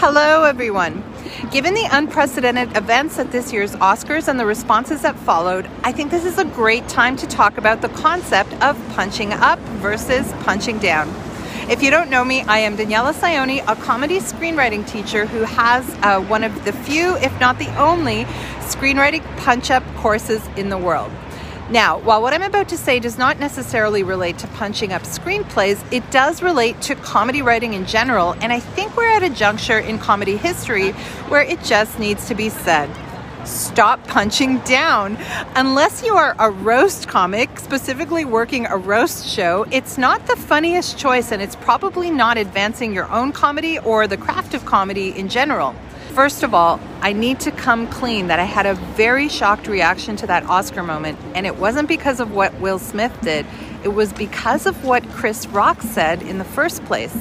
Hello everyone. Given the unprecedented events at this year's Oscars and the responses that followed, I think this is a great time to talk about the concept of punching up versus punching down. If you don't know me, I am Daniela Sioni, a comedy screenwriting teacher who has one of the few, if not the only, screenwriting punch-up courses in the world. Now, while what I'm about to say does not necessarily relate to punching up screenplays, it does relate to comedy writing in general, and I think we're at a juncture in comedy history where it just needs to be said. Stop punching down. Unless you are a roast comic, specifically working a roast show, it's not the funniest choice, and it's probably not advancing your own comedy or the craft of comedy in general. First of all, I need to come clean that I had a very shocked reaction to that Oscar moment, and it wasn't because of what Will Smith did. It was because of what Chris Rock said in the first place.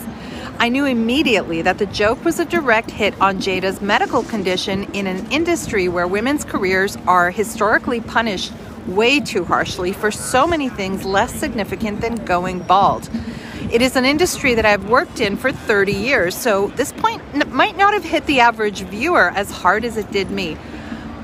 I knew immediately that the joke was a direct hit on Jada's medical condition in an industry where women's careers are historically punished way too harshly for so many things less significant than going bald. It is an industry that I've worked in for 30 years, so this point might not have hit the average viewer as hard as it did me.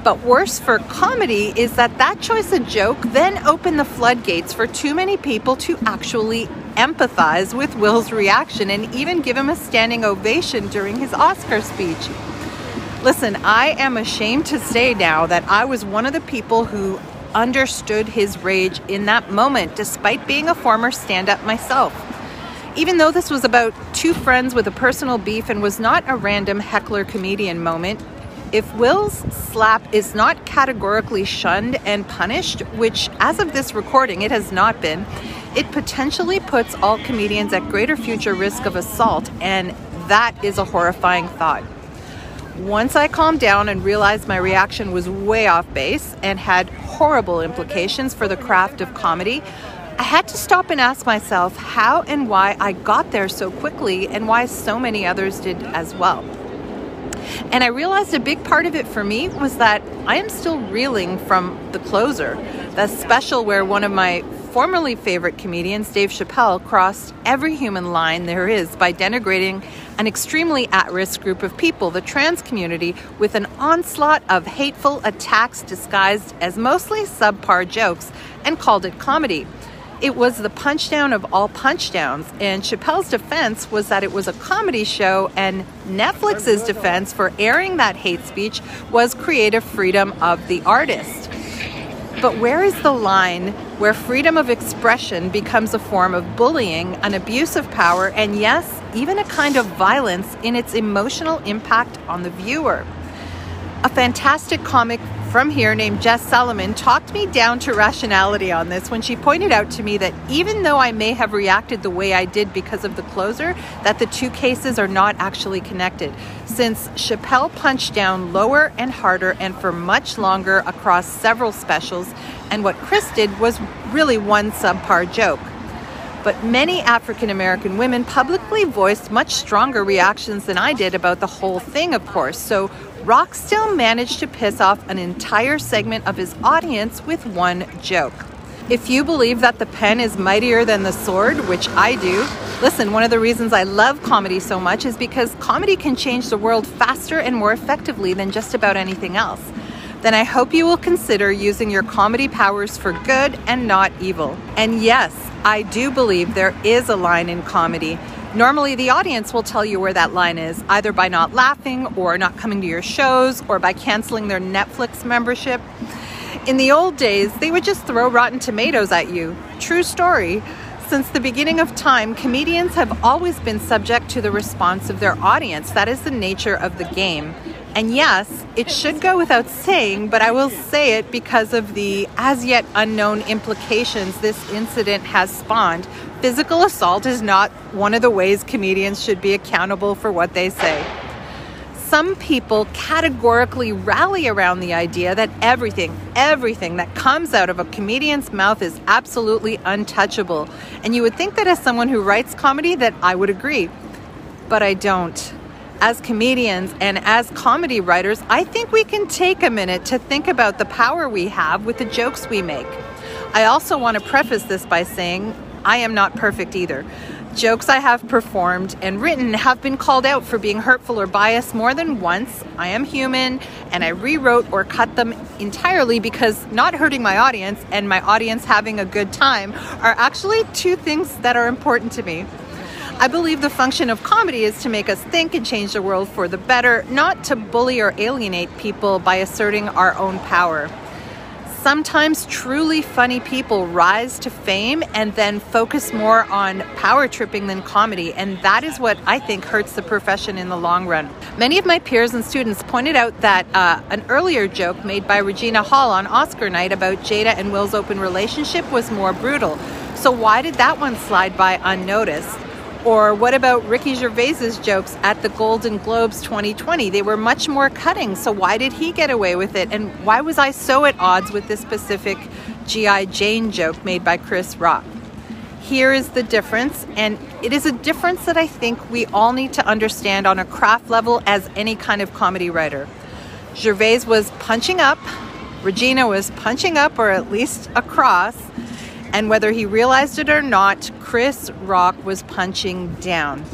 But worse for comedy is that choice of joke then opened the floodgates for too many people to actually empathize with Will's reaction and even give him a standing ovation during his Oscar speech. Listen, I am ashamed to say now that I was one of the people who understood his rage in that moment, despite being a former stand-up myself. Even though this was about two friends with a personal beef and was not a random heckler comedian moment, if Will's slap is not categorically shunned and punished, which as of this recording it has not been, it potentially puts all comedians at greater future risk of assault, and that is a horrifying thought. Once I calmed down and realized my reaction was way off base and had horrible implications for the craft of comedy, I had to stop and ask myself how and why I got there so quickly and why so many others did as well. And I realized a big part of it for me was that I am still reeling from The Closer, the special where one of my formerly favorite comedians, Dave Chappelle, crossed every human line there is by denigrating an extremely at-risk group of people, the trans community, with an onslaught of hateful attacks disguised as mostly subpar jokes, and called it comedy. It was the punchdown of all punchdowns, and Chappelle's defense was that it was a comedy show, and Netflix's defense for airing that hate speech was creative freedom of the artist. But where is the line where freedom of expression becomes a form of bullying, an abuse of power, and yes, even a kind of violence in its emotional impact on the viewer? A fantastic comic from here named Jess Salomon talked me down to rationality on this when she pointed out to me that even though I may have reacted the way I did because of The Closer, that the two cases are not actually connected, since Chappelle punched down lower and harder and for much longer across several specials, and what Chris did was really one subpar joke. But many African American women publicly voiced much stronger reactions than I did about the whole thing, of course, so Rock still managed to piss off an entire segment of his audience with one joke. If you believe that the pen is mightier than the sword, which I do, listen, one of the reasons I love comedy so much is because comedy can change the world faster and more effectively than just about anything else. Then I hope you will consider using your comedy powers for good and not evil. And yes, I do believe there is a line in comedy. Normally, the audience will tell you where that line is, either by not laughing or not coming to your shows or by canceling their Netflix membership. In the old days, they would just throw rotten tomatoes at you. True story. Since the beginning of time, comedians have always been subject to the response of their audience. That is the nature of the game. And yes, it should go without saying, but I will say it because of the as yet unknown implications this incident has spawned. Physical assault is not one of the ways comedians should be accountable for what they say. Some people categorically rally around the idea that everything that comes out of a comedian's mouth is absolutely untouchable. And you would think that as someone who writes comedy that I would agree, but I don't. As comedians and as comedy writers, I think we can take a minute to think about the power we have with the jokes we make. I also want to preface this by saying I am not perfect either. Jokes I have performed and written have been called out for being hurtful or biased more than once. I am human, and I rewrote or cut them entirely because not hurting my audience and my audience having a good time are actually two things that are important to me. I believe the function of comedy is to make us think and change the world for the better, not to bully or alienate people by asserting our own power. Sometimes truly funny people rise to fame and then focus more on power tripping than comedy, and that is what I think hurts the profession in the long run. Many of my peers and students pointed out that an earlier joke made by Regina Hall on Oscar night about Jada and Will's open relationship was more brutal. So why did that one slide by unnoticed? Or what about Ricky Gervais's jokes at the Golden Globes 2020? They were much more cutting, so why did he get away with it? And why was I so at odds with this specific G.I. Jane joke made by Chris Rock? Here is the difference, and it is a difference that I think we all need to understand on a craft level as any kind of comedy writer. Gervais was punching up, Regina was punching up, or at least across, and whether he realized it or not, Chris Rock was punching down.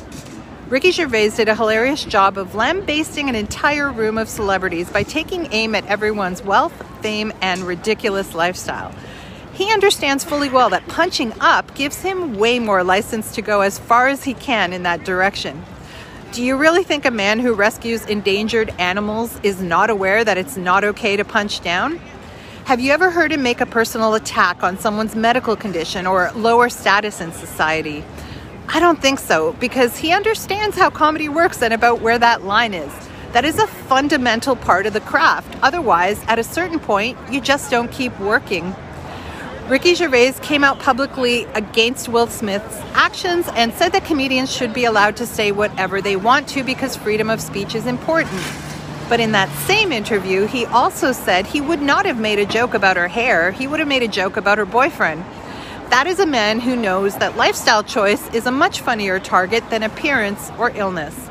Ricky Gervais did a hilarious job of lambasting an entire room of celebrities by taking aim at everyone's wealth, fame, and ridiculous lifestyle. He understands fully well that punching up gives him way more license to go as far as he can in that direction. Do you really think a man who rescues endangered animals is not aware that it's not okay to punch down? Have you ever heard him make a personal attack on someone's medical condition or lower status in society? I don't think so, because he understands how comedy works and about where that line is. That is a fundamental part of the craft. Otherwise, at a certain point, you just don't keep working. Ricky Gervais came out publicly against Will Smith's actions and said that comedians should be allowed to say whatever they want to because freedom of speech is important. But in that same interview, he also said he would not have made a joke about her hair. He would have made a joke about her boyfriend. That is a man who knows that lifestyle choice is a much funnier target than appearance or illness.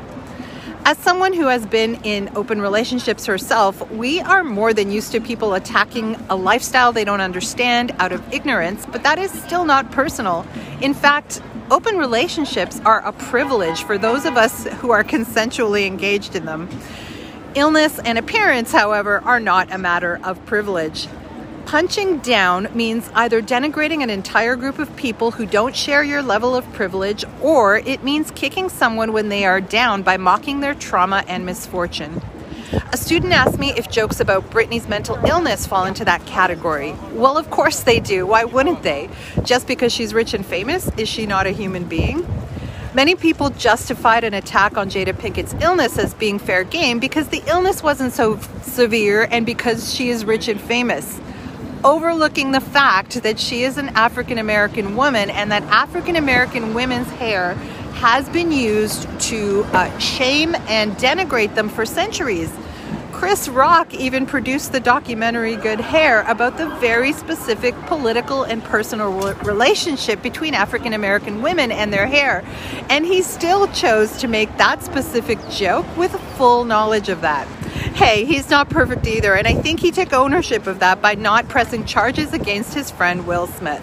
As someone who has been in open relationships herself, we are more than used to people attacking a lifestyle they don't understand out of ignorance, but that is still not personal. In fact, open relationships are a privilege for those of us who are consensually engaged in them. Illness and appearance, however, are not a matter of privilege. Punching down means either denigrating an entire group of people who don't share your level of privilege, or it means kicking someone when they are down by mocking their trauma and misfortune. A student asked me if jokes about Britney's mental illness fall into that category. Well, of course they do. Why wouldn't they? Just because she's rich and famous, is she not a human being? Many people justified an attack on Jada Pinkett's illness as being fair game because the illness wasn't so severe and because she is rich and famous, overlooking the fact that she is an African American woman and that African American women's hair has been used to shame and denigrate them for centuries. Chris Rock even produced the documentary Good Hair about the very specific political and personal relationship between African American women and their hair. And he still chose to make that specific joke with full knowledge of that. Hey, he's not perfect either, and I think he took ownership of that by not pressing charges against his friend Will Smith.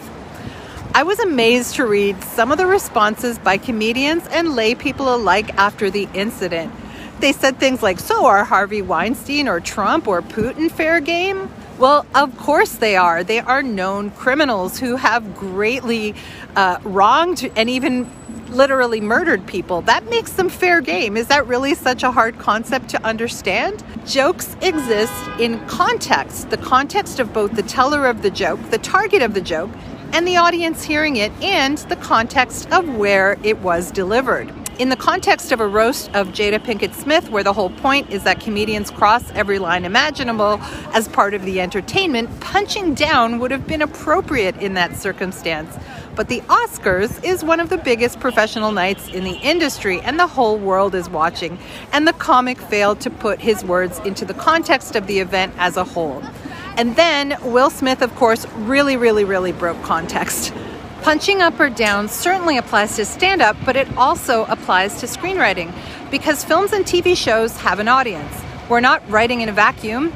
I was amazed to read some of the responses by comedians and lay people alike after the incident. They said things like, so are Harvey Weinstein or Trump or Putin fair game? Well, of course they are. They are known criminals who have greatly wronged and even literally murdered people. That makes them fair game. Is that really such a hard concept to understand? Jokes exist in context, the context of both the teller of the joke, the target of the joke, and the audience hearing it, and the context of where it was delivered. In the context of a roast of Jada Pinkett Smith, where the whole point is that comedians cross every line imaginable as part of the entertainment, punching down would have been appropriate in that circumstance. But the Oscars is one of the biggest professional nights in the industry, and the whole world is watching, and the comic failed to put his words into the context of the event as a whole. And then Will Smith, of course, really broke context. Punching up or down certainly applies to stand-up, but it also applies to screenwriting because films and TV shows have an audience. We're not writing in a vacuum.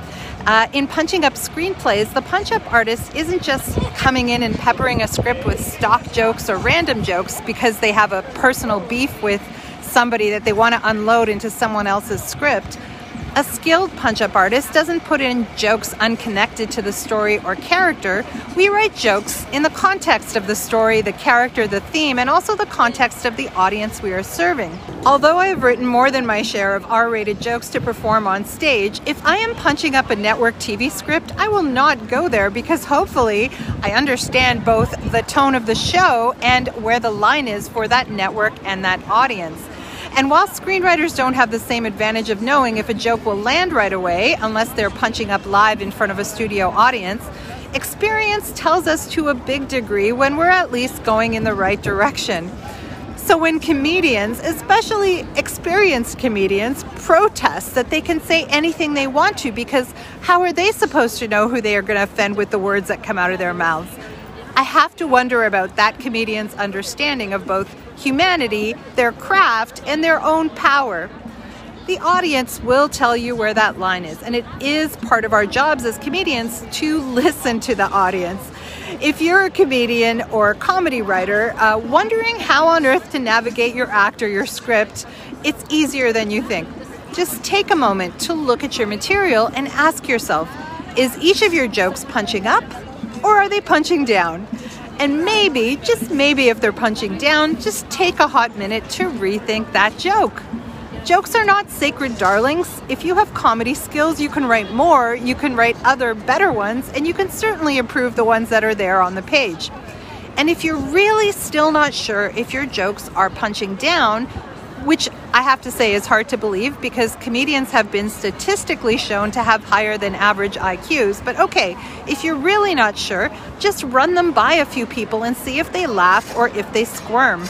In punching up screenplays, the punch-up artist isn't just coming in and peppering a script with stock jokes or random jokes because they have a personal beef with somebody that they want to unload into someone else's script. A skilled punch-up artist doesn't put in jokes unconnected to the story or character. We write jokes in the context of the story, the character, the theme, and also the context of the audience we are serving. Although I have written more than my share of R-rated jokes to perform on stage, if I am punching up a network TV script, I will not go there because hopefully I understand both the tone of the show and where the line is for that network and that audience. And while screenwriters don't have the same advantage of knowing if a joke will land right away, unless they're punching up live in front of a studio audience, experience tells us to a big degree when we're at least going in the right direction. So when comedians, especially experienced comedians, protest that they can say anything they want to because how are they supposed to know who they are going to offend with the words that come out of their mouths? I have to wonder about that comedian's understanding of both humanity, their craft, and their own power. The audience will tell you where that line is, and it is part of our jobs as comedians to listen to the audience. If you're a comedian or a comedy writer wondering how on earth to navigate your act or your script, it's easier than you think. Just take a moment to look at your material and ask yourself, is each of your jokes punching up or are they punching down? And maybe, just maybe if they're punching down, just take a hot minute to rethink that joke. Jokes are not sacred darlings. If you have comedy skills, you can write more, you can write other better ones, and you can certainly improve the ones that are there on the page. And if you're really still not sure if your jokes are punching down, which I have to say is hard to believe because comedians have been statistically shown to have higher than average IQs. But okay, if you're really not sure, just run them by a few people and see if they laugh or if they squirm.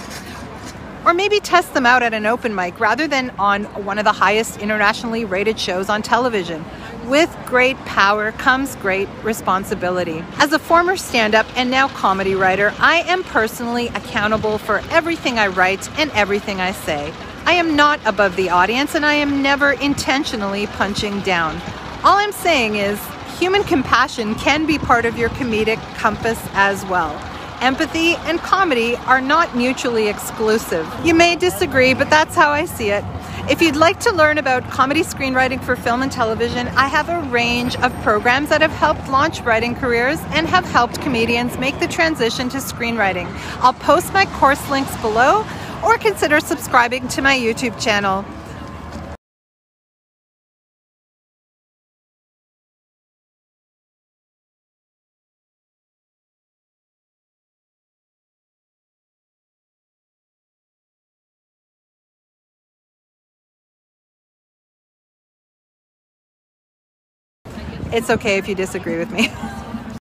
Or maybe test them out at an open mic rather than on one of the highest internationally rated shows on television. With great power comes great responsibility. As a former stand-up and now comedy writer, I am personally accountable for everything I write and everything I say. I am not above the audience and I am never intentionally punching down. All I'm saying is human compassion can be part of your comedic compass as well. Empathy and comedy are not mutually exclusive. You may disagree, but that's how I see it. If you'd like to learn about comedy screenwriting for film and television, I have a range of programs that have helped launch writing careers and have helped comedians make the transition to screenwriting. I'll post my course links below or consider subscribing to my YouTube channel. It's okay if you disagree with me.